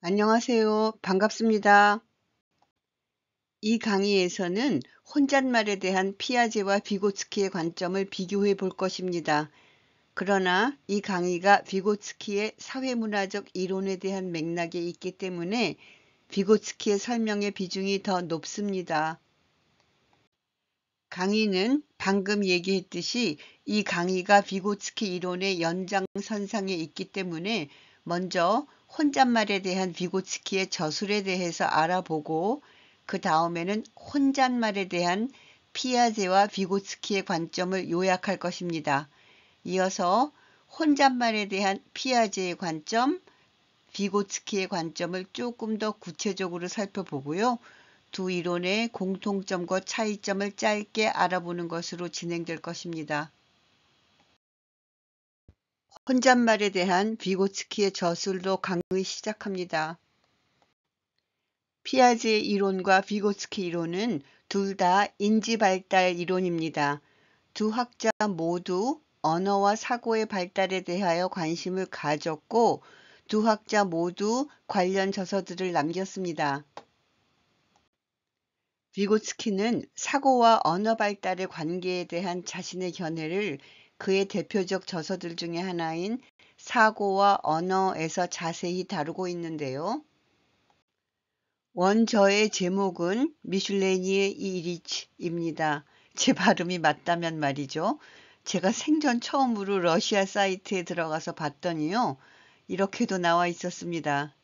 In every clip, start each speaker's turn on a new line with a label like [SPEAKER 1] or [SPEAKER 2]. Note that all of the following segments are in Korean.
[SPEAKER 1] 안녕하세요. 반갑습니다. 이 강의에서는 혼잣말에 대한 피아제와 비고츠키의 관점을 비교해 볼 것입니다. 그러나 이 강의가 비고츠키의 사회문화적 이론에 대한 맥락에 있기 때문에 비고츠키의 설명의 비중이 더 높습니다. 강의는 방금 얘기했듯이 이 강의가 비고츠키 이론의 연장선상에 있기 때문에 먼저 혼잣말에 대한 비고츠키의 저술에 대해서 알아보고 그 다음에는 혼잣말에 대한 피아제와 비고츠키의 관점을 요약할 것입니다. 이어서 혼잣말에 대한 피아제의 관점, 비고츠키의 관점을 조금 더 구체적으로 살펴보고요. 두 이론의 공통점과 차이점을 짧게 알아보는 것으로 진행될 것입니다. 혼잣말에 대한 비고츠키의 저술로 강의 시작합니다. 피아제 이론과 비고츠키 이론은 둘 다 인지발달 이론입니다. 두 학자 모두 언어와 사고의 발달에 대하여 관심을 가졌고 두 학자 모두 관련 저서들을 남겼습니다. 비고츠키는 사고와 언어 발달의 관계에 대한 자신의 견해를 그의 대표적 저서들 중에 하나인 사고와 언어에서 자세히 다루고 있는데요. 원저의 제목은 미슐레니의 이리치입니다. 제 발음이 맞다면 말이죠. 제가 생전 처음으로 러시아 사이트에 들어가서 봤더니요. 이렇게도 나와 있었습니다.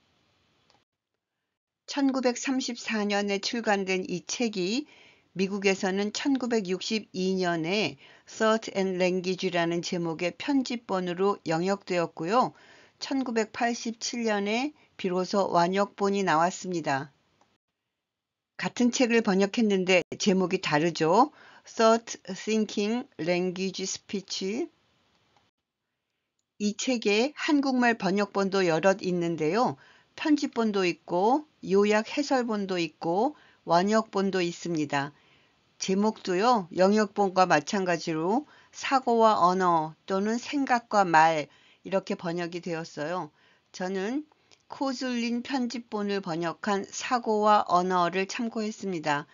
[SPEAKER 1] 1934년에 출간된 이 책이 미국에서는 1962년에 Thought and Language라는 제목의 편집본으로 영역되었고요. 1987년에 비로소 완역본이 나왔습니다. 같은 책을 번역했는데 제목이 다르죠. Thought, Thinking, Language, Speech. 이 책에 한국말 번역본도 여럿 있는데요. 편집본도 있고 요약 해설본도 있고 완역본도 있습니다. 제목도요. 영역본과 마찬가지로 사고와 언어 또는 생각과 말 이렇게 번역이 되었어요. 저는 코즐린 편집본을 번역한 사고와 언어를 참고했습니다.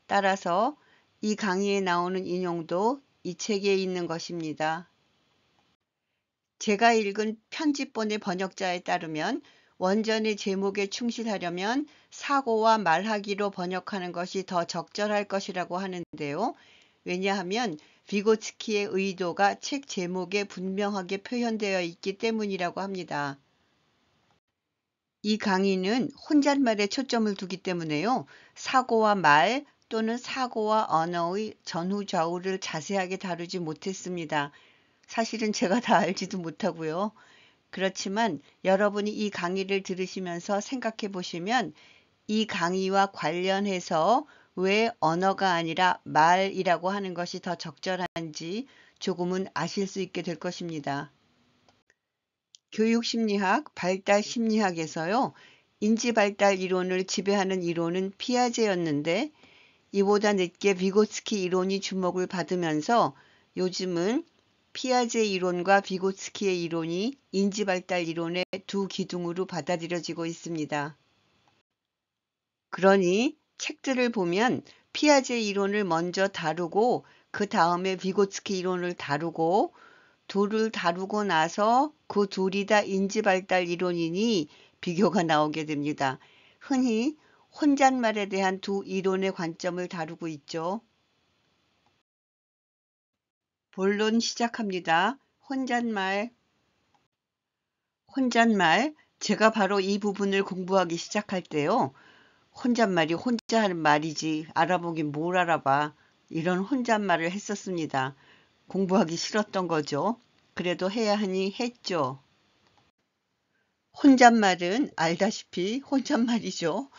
[SPEAKER 1] 따라서 이 강의에 나오는 인용도 이 책에 있는 것입니다. 제가 읽은 편집본의 번역자에 따르면 원전의 제목에 충실하려면 사고와 말하기로 번역하는 것이 더 적절할 것이라고 하는데요. 왜냐하면 비고츠키의 의도가 책 제목에 분명하게 표현되어 있기 때문이라고 합니다. 이 강의는 혼잣말에 초점을 두기 때문에요. 사고와 말 또는 사고와 언어의 전후좌우를 자세하게 다루지 못했습니다. 사실은 제가 다 알지도 못하고요. 그렇지만 여러분이 이 강의를 들으시면서 생각해 보시면 이 강의와 관련해서 왜 언어가 아니라 말이라고 하는 것이 더 적절한지 조금은 아실 수 있게 될 것입니다. 교육심리학, 발달심리학에서요. 인지발달 이론을 지배하는 이론은 피아제였는데 이보다 늦게 비고츠키 이론이 주목을 받으면서 요즘은 피아제 이론과 비고츠키의 이론이 인지발달 이론의 두 기둥으로 받아들여지고 있습니다. 그러니 책들을 보면 피아제 이론을 먼저 다루고 그 다음에 비고츠키 이론을 다루고 둘을 다루고 나서 그 둘이 다 인지발달 이론이니 비교가 나오게 됩니다. 흔히 혼잣말에 대한 두 이론의 관점을 다루고 있죠. 본론 시작합니다. 혼잣말. 혼잣말. 제가 바로 이 부분을 공부하기 시작할 때요. 혼잣말이 혼자 하는 말이지 알아보긴 뭘 알아봐. 이런 혼잣말을 했었습니다. 공부하기 싫었던 거죠. 그래도 해야 하니 했죠. 혼잣말은 알다시피 혼잣말이죠.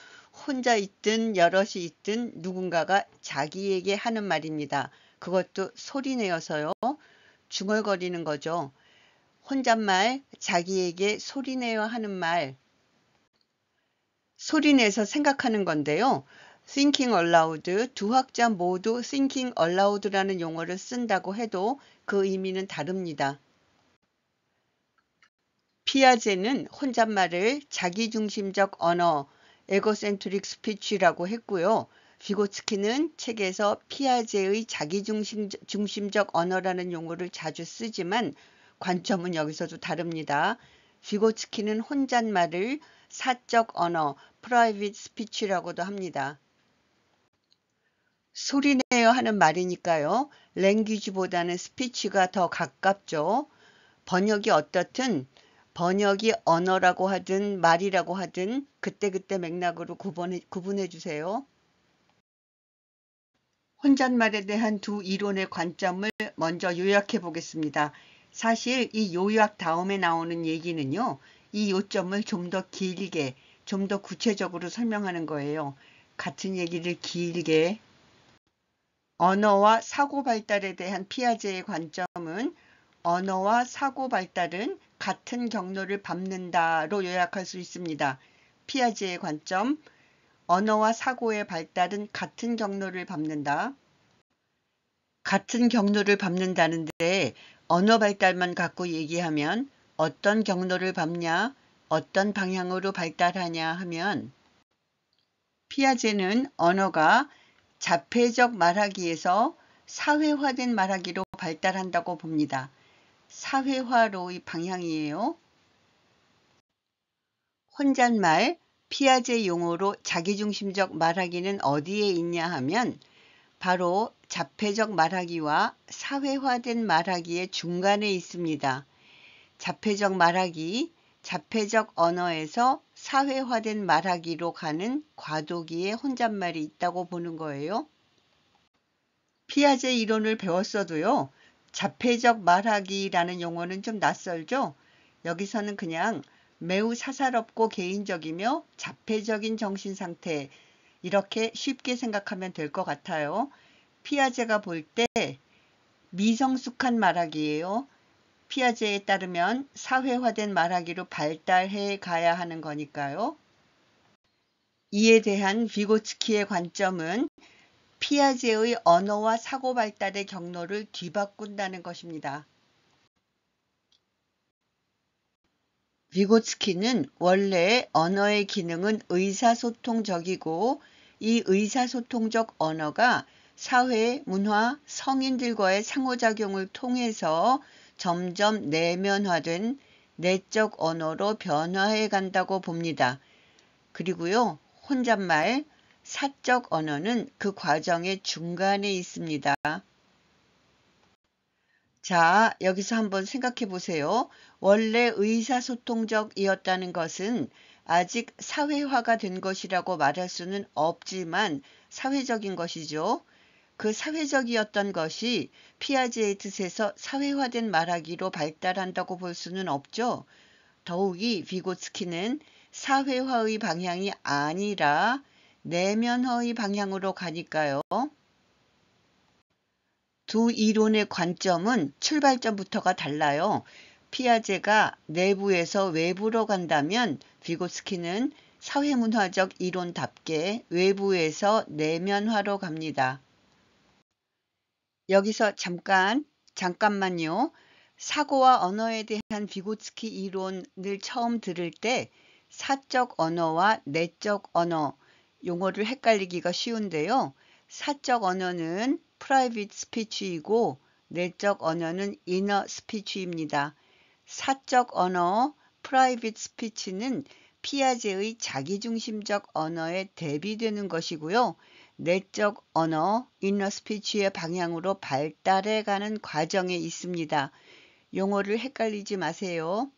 [SPEAKER 1] 혼자 있든 여럿이 있든 누군가가 자기에게 하는 말입니다. 그것도 소리내어서요. 중얼거리는 거죠. 혼잣말, 자기에게 소리내어 하는 말, 소리내서 생각하는 건데요. thinking aloud, 두 학자 모두 thinking aloud라는 용어를 쓴다고 해도 그 의미는 다릅니다. 피아제는 혼잣말을 자기중심적 언어, 에고센트릭 스피치라고 했고요. 비고츠키는 책에서 피아제의 자기중심적 언어라는 용어를 자주 쓰지만 관점은 여기서도 다릅니다. 비고츠키는 혼잣말을 사적 언어, 프라이빗 스피치라고도 합니다. 소리내어 하는 말이니까요. 랭귀지보다는 스피치가 더 가깝죠. 번역이 어떻든 번역이 언어라고 하든 말이라고 하든 그때그때 맥락으로 구분해 주세요. 혼잣말에 대한 두 이론의 관점을 먼저 요약해 보겠습니다. 사실 이 요약 다음에 나오는 얘기는요. 이 요점을 좀 더 길게, 좀 더 구체적으로 설명하는 거예요. 같은 얘기를 길게. 언어와 사고 발달에 대한 피아제의 관점은 언어와 사고 발달은 같은 경로를 밟는다로 요약할 수 있습니다. 피아제의 관점, 언어와 사고의 발달은 같은 경로를 밟는다. 같은 경로를 밟는다는데 언어 발달만 갖고 얘기하면 어떤 경로를 밟냐, 어떤 방향으로 발달하냐 하면 피아제는 언어가 자폐적 말하기에서 사회화된 말하기로 발달한다고 봅니다. 사회화로의 방향이에요. 혼잣말, 피아제 용어로 자기중심적 말하기는 어디에 있냐 하면 바로 자폐적 말하기와 사회화된 말하기의 중간에 있습니다. 자폐적 말하기, 자폐적 언어에서 사회화된 말하기로 가는 과도기에 혼잣말이 있다고 보는 거예요. 피아제 이론을 배웠어도요. 자폐적 말하기라는 용어는 좀 낯설죠? 여기서는 그냥 매우 사사롭고 개인적이며 자폐적인 정신상태 이렇게 쉽게 생각하면 될 것 같아요. 피아제가 볼 때 미성숙한 말하기예요. 피아제에 따르면 사회화된 말하기로 발달해 가야 하는 거니까요. 이에 대한 비고츠키의 관점은 피아제의 언어와 사고 발달의 경로를 뒤바꾼다는 것입니다. 비고츠키는 원래 언어의 기능은 의사소통적이고 이 의사소통적 언어가 사회, 문화, 성인들과의 상호작용을 통해서 점점 내면화된 내적 언어로 변화해 간다고 봅니다. 그리고요, 혼잣말, 사적 언어는 그 과정의 중간에 있습니다. 자, 여기서 한번 생각해 보세요. 원래 의사소통적이었다는 것은 아직 사회화가 된 것이라고 말할 수는 없지만 사회적인 것이죠. 그 사회적이었던 것이 피아제의 뜻에서 사회화된 말하기로 발달한다고 볼 수는 없죠. 더욱이 비고츠키는 사회화의 방향이 아니라 내면화의 방향으로 가니까요. 두 이론의 관점은 출발점부터가 달라요. 피아제가 내부에서 외부로 간다면 비고스키는 사회문화적 이론답게 외부에서 내면화로 갑니다. 여기서 잠깐만요. 사고와 언어에 대한 비고츠키 이론을 처음 들을 때 사적 언어와 내적 언어 용어를 헷갈리기가 쉬운데요. 사적 언어는 프라이빗 스피치이고 내적 언어는 이너 스피치입니다. 사적 언어, 프라이빗 스피치는 피아제의 자기중심적 언어에 대비되는 것이고요. 내적 언어, 이너 스피치의 방향으로 발달해 가는 과정에 있습니다. 용어를 헷갈리지 마세요.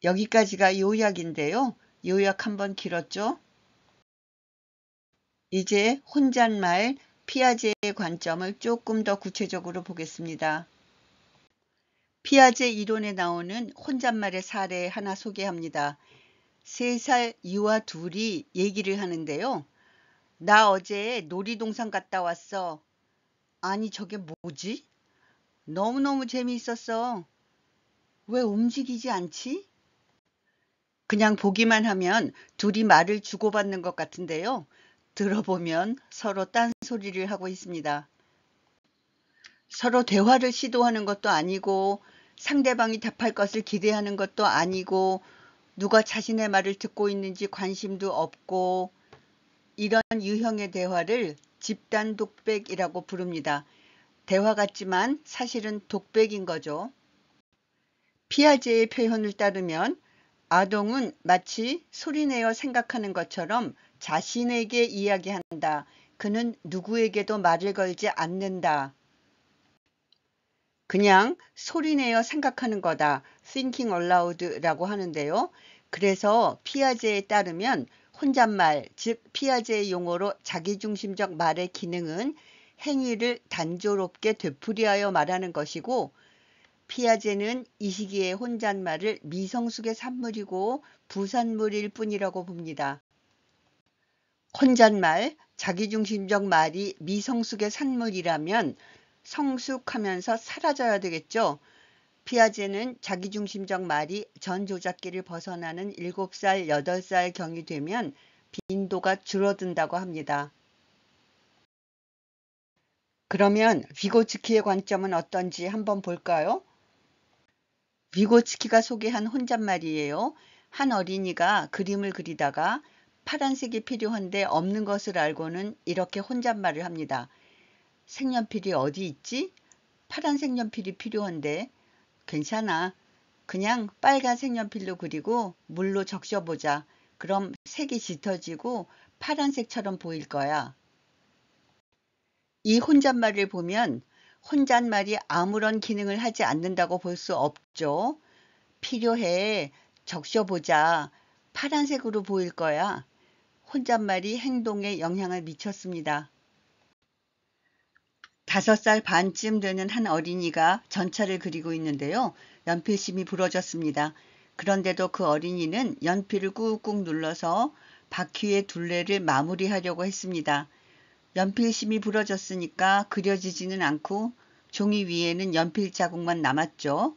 [SPEAKER 1] 여기까지가 요약인데요. 요약 한번 길었죠? 이제 혼잣말, 피아제의 관점을 조금 더 구체적으로 보겠습니다. 피아제 이론에 나오는 혼잣말의 사례 하나 소개합니다. 3살 유아 둘이 얘기를 하는데요. 나 어제 놀이동산 갔다 왔어. 아니 저게 뭐지? 너무너무 재미있었어. 왜 움직이지 않지? 그냥 보기만 하면 둘이 말을 주고받는 것 같은데요. 들어보면 서로 딴소리를 하고 있습니다. 서로 대화를 시도하는 것도 아니고 상대방이 답할 것을 기대하는 것도 아니고 누가 자신의 말을 듣고 있는지 관심도 없고 이런 유형의 대화를 집단 독백이라고 부릅니다. 대화 같지만 사실은 독백인 거죠. 피아제의 표현을 따르면 아동은 마치 소리내어 생각하는 것처럼 자신에게 이야기한다. 그는 누구에게도 말을 걸지 않는다. 그냥 소리내어 생각하는 거다. Thinking aloud라고 하는데요. 그래서 피아제에 따르면 혼잣말, 즉 피아제의 용어로 자기중심적 말의 기능은 행위를 단조롭게 되풀이하여 말하는 것이고 피아제는 이 시기의 혼잣말을 미성숙의 산물이고 부산물일 뿐이라고 봅니다. 혼잣말, 자기중심적 말이 미성숙의 산물이라면 성숙하면서 사라져야 되겠죠. 피아제는 자기중심적 말이 전조작기를 벗어나는 7살, 8살 경이 되면 빈도가 줄어든다고 합니다. 그러면 비고츠키의 관점은 어떤지 한번 볼까요? 비고츠키가 소개한 혼잣말이에요. 한 어린이가 그림을 그리다가 파란색이 필요한데 없는 것을 알고는 이렇게 혼잣말을 합니다. 색연필이 어디 있지? 파란 색연필이 필요한데. 괜찮아. 그냥 빨간 색연필로 그리고 물로 적셔보자. 그럼 색이 짙어지고 파란색처럼 보일 거야. 이 혼잣말을 보면 혼잣말이 아무런 기능을 하지 않는다고 볼 수 없죠. 필요해. 적셔보자. 파란색으로 보일 거야. 혼잣말이 행동에 영향을 미쳤습니다. 5살 반쯤 되는 한 어린이가 전차를 그리고 있는데요. 연필심이 부러졌습니다. 그런데도 그 어린이는 연필을 꾹꾹 눌러서 바퀴의 둘레를 마무리하려고 했습니다. 연필심이 부러졌으니까 그려지지는 않고 종이 위에는 연필 자국만 남았죠.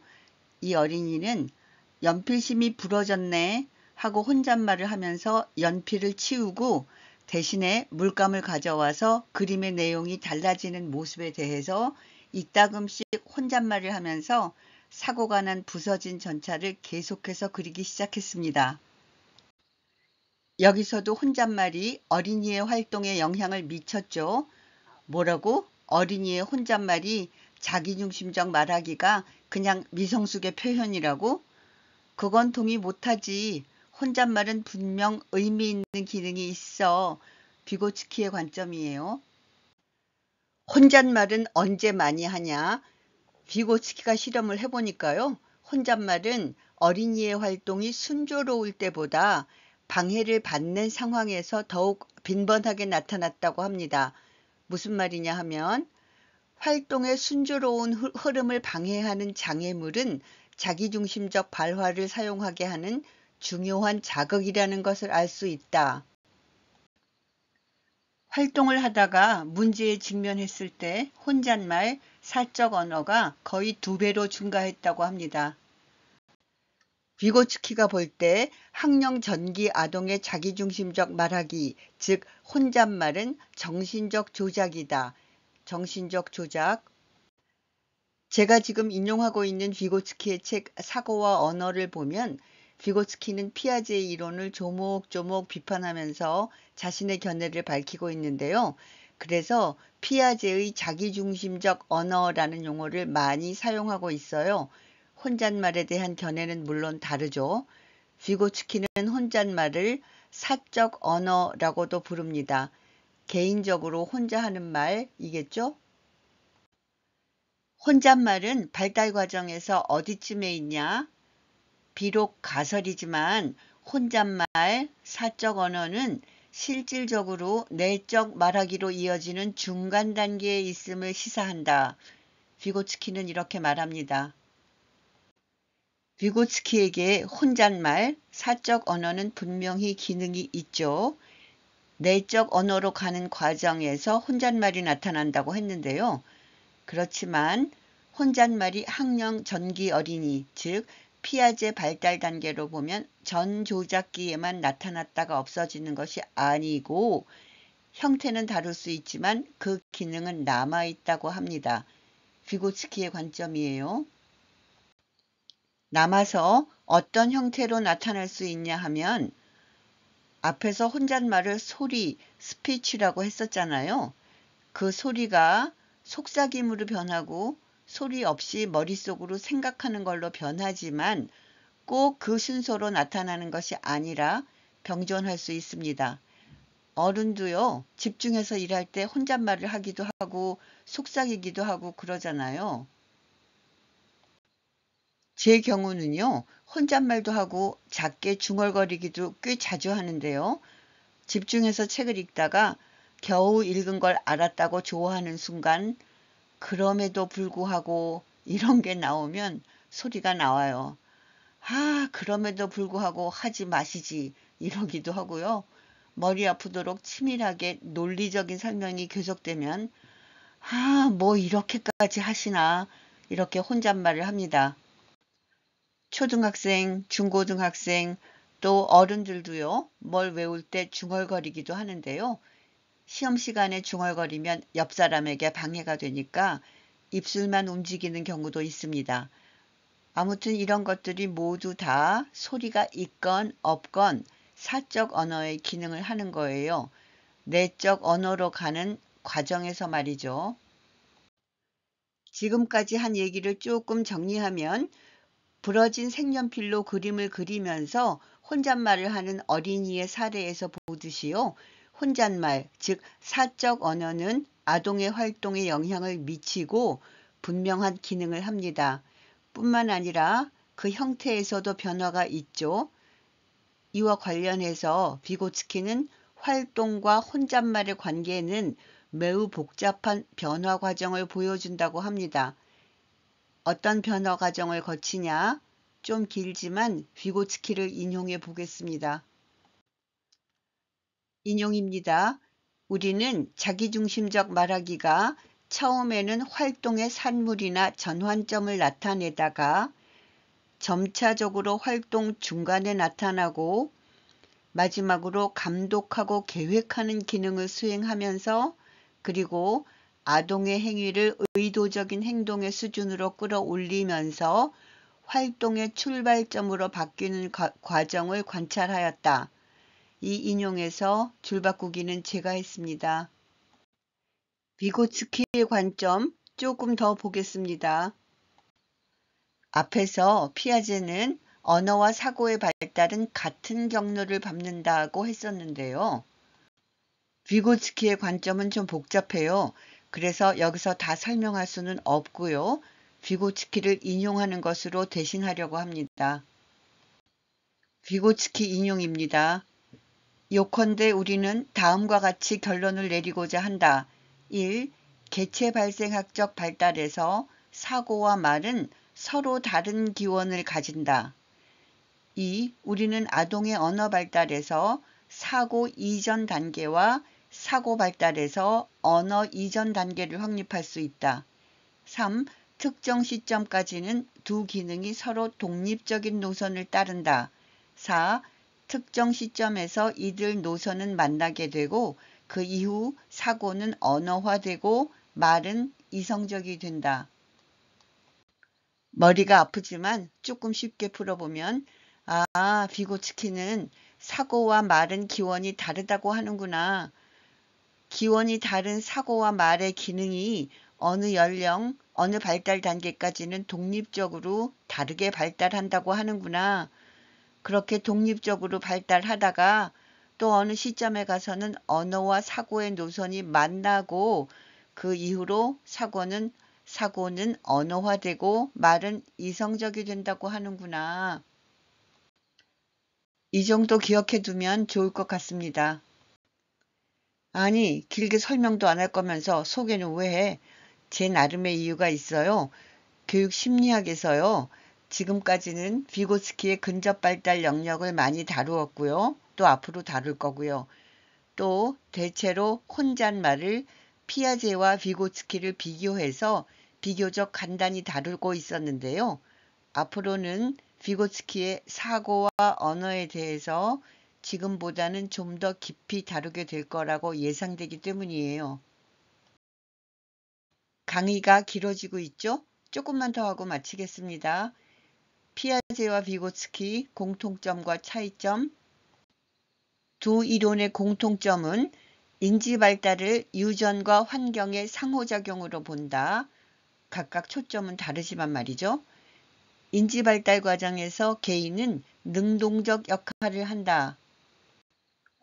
[SPEAKER 1] 이 어린이는 연필심이 부러졌네 하고 혼잣말을 하면서 연필을 치우고 대신에 물감을 가져와서 그림의 내용이 달라지는 모습에 대해서 이따금씩 혼잣말을 하면서 사고가 난 부서진 전차를 계속해서 그리기 시작했습니다. 여기서도 혼잣말이 어린이의 활동에 영향을 미쳤죠. 뭐라고? 어린이의 혼잣말이 자기중심적 말하기가 그냥 미성숙의 표현이라고? 그건 동의 못하지. 혼잣말은 분명 의미 있는 기능이 있어. 비고츠키의 관점이에요. 혼잣말은 언제 많이 하냐? 비고츠키가 실험을 해보니까요. 혼잣말은 어린이의 활동이 순조로울 때보다 방해를 받는 상황에서 더욱 빈번하게 나타났다고 합니다. 무슨 말이냐 하면 활동의 순조로운 흐름을 방해하는 장애물은 자기중심적 발화를 사용하게 하는 중요한 자극이라는 것을 알 수 있다. 활동을 하다가 문제에 직면했을 때 혼잣말, 사적 언어가 거의 2배로 증가했다고 합니다. 비고츠키가 볼 때 학령 전기 아동의 자기중심적 말하기, 즉 혼잣말은 정신적 조작이다. 정신적 조작. 제가 지금 인용하고 있는 비고츠키의 책 사고와 언어를 보면 비고츠키는 피아제의 이론을 조목조목 비판하면서 자신의 견해를 밝히고 있는데요. 그래서 피아제의 자기중심적 언어라는 용어를 많이 사용하고 있어요. 혼잣말에 대한 견해는 물론 다르죠. 비고츠키는 혼잣말을 사적 언어라고도 부릅니다. 개인적으로 혼자 하는 말이겠죠? 혼잣말은 발달 과정에서 어디쯤에 있냐? 비록 가설이지만 혼잣말, 사적 언어는 실질적으로 내적 말하기로 이어지는 중간 단계에 있음을 시사한다. 비고츠키는 이렇게 말합니다. 비고츠키에게 혼잣말, 사적 언어는 분명히 기능이 있죠. 내적 언어로 가는 과정에서 혼잣말이 나타난다고 했는데요. 그렇지만 혼잣말이 학령 전기 어린이, 즉 피아제 발달 단계로 보면 전 조작기에만 나타났다가 없어지는 것이 아니고 형태는 다를 수 있지만 그 기능은 남아있다고 합니다. 비고츠키의 관점이에요. 남아서 어떤 형태로 나타날 수 있냐 하면 앞에서 혼잣말을 소리, 스피치라고 했었잖아요. 그 소리가 속삭임으로 변하고 소리 없이 머릿속으로 생각하는 걸로 변하지만 꼭 그 순서로 나타나는 것이 아니라 병존할 수 있습니다. 어른도요, 집중해서 일할 때 혼잣말을 하기도 하고 속삭이기도 하고 그러잖아요. 제 경우는요, 혼잣말도 하고 작게 중얼거리기도 꽤 자주 하는데요. 집중해서 책을 읽다가 겨우 읽은 걸 알았다고 좋아하는 순간, 그럼에도 불구하고 이런 게 나오면 소리가 나와요. 아, 그럼에도 불구하고 하지 마시지. 이러기도 하고요. 머리 아프도록 치밀하게 논리적인 설명이 계속되면, 아, 뭐 이렇게까지 하시나. 이렇게 혼잣말을 합니다. 초등학생, 중고등학생, 또 어른들도요, 뭘 외울 때 중얼거리기도 하는데요. 시험 시간에 중얼거리면 옆 사람에게 방해가 되니까 입술만 움직이는 경우도 있습니다. 아무튼 이런 것들이 모두 다 소리가 있건 없건 사적 언어의 기능을 하는 거예요. 내적 언어로 가는 과정에서 말이죠. 지금까지 한 얘기를 조금 정리하면 부러진 색연필로 그림을 그리면서 혼잣말을 하는 어린이의 사례에서 보듯이요. 혼잣말, 즉 사적 언어는 아동의 활동에 영향을 미치고 분명한 기능을 합니다. 뿐만 아니라 그 형태에서도 변화가 있죠. 이와 관련해서 비고츠키는 활동과 혼잣말의 관계는 매우 복잡한 변화 과정을 보여준다고 합니다. 어떤 변화 과정을 거치냐? 좀 길지만 비고츠키를 인용해 보겠습니다. 인용입니다. 우리는 자기중심적 말하기가 처음에는 활동의 산물이나 전환점을 나타내다가 점차적으로 활동 중간에 나타나고 마지막으로 감독하고 계획하는 기능을 수행하면서 그리고 아동의 행위를 의도적인 행동의 수준으로 끌어올리면서 활동의 출발점으로 바뀌는 과정을 관찰하였다. 이 인용에서 줄바꾸기는 제가 했습니다. 비고츠키의 관점 조금 더 보겠습니다. 앞에서 피아제는 언어와 사고의 발달은 같은 경로를 밟는다고 했었는데요. 비고츠키의 관점은 좀 복잡해요. 그래서 여기서 다 설명할 수는 없고요. 비고츠키를 인용하는 것으로 대신하려고 합니다. 비고츠키 인용입니다. 요컨대 우리는 다음과 같이 결론을 내리고자 한다. 1. 개체 발생학적 발달에서 사고와 말은 서로 다른 기원을 가진다. 2. 우리는 아동의 언어 발달에서 사고 이전 단계와 사고 발달에서 언어 이전 단계를 확립할 수 있다. 3. 특정 시점까지는 두 기능이 서로 독립적인 노선을 따른다. 4. 특정 시점에서 이들 노선은 만나게 되고 그 이후 사고는 언어화되고 말은 이성적이 된다. 머리가 아프지만 조금 쉽게 풀어보면 비고츠키는 사고와 말은 기원이 다르다고 하는구나. 기원이 다른 사고와 말의 기능이 어느 연령, 어느 발달 단계까지는 독립적으로 다르게 발달한다고 하는구나. 그렇게 독립적으로 발달하다가 또 어느 시점에 가서는 언어와 사고의 노선이 만나고 그 이후로 사고는 언어화되고 말은 이성적이 된다고 하는구나. 이 정도 기억해 두면 좋을 것 같습니다. 아니, 길게 설명도 안 할 거면서 소개는 왜 해? 제 나름의 이유가 있어요. 교육 심리학에서요. 지금까지는 비고스키의 근접 발달 영역을 많이 다루었고요. 또 앞으로 다룰 거고요. 또 대체로 혼잣말을 피아제와 비고츠키를 비교해서 비교적 간단히 다루고 있었는데요. 앞으로는 비고츠키의 사고와 언어에 대해서 지금보다는 좀 더 깊이 다루게 될 거라고 예상되기 때문이에요. 강의가 길어지고 있죠? 조금만 더 하고 마치겠습니다. 피아제와 비고츠키 공통점과 차이점. 두 이론의 공통점은 인지 발달을 유전과 환경의 상호작용으로 본다. 각각 초점은 다르지만 말이죠. 인지 발달 과정에서 개인은 능동적 역할을 한다.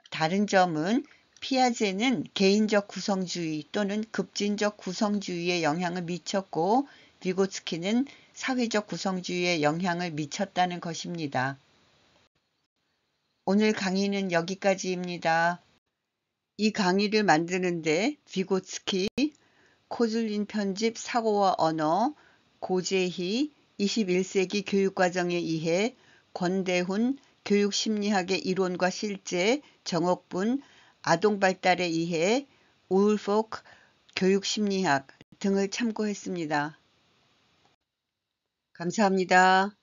[SPEAKER 1] 다른 점은 피아제는 개인적 구성주의 또는 급진적 구성주의에 영향을 미쳤고 비고츠키는 사회적 구성주의에 영향을 미쳤다는 것입니다. 오늘 강의는 여기까지입니다. 이 강의를 만드는데 비고츠키, 코즐린 편집 사고와 언어, 고재희 21세기 교육과정의 이해, 권대훈 교육심리학의 이론과 실제, 정옥분 아동발달의 이해, 우울포크 교육심리학 등을 참고했습니다. 감사합니다.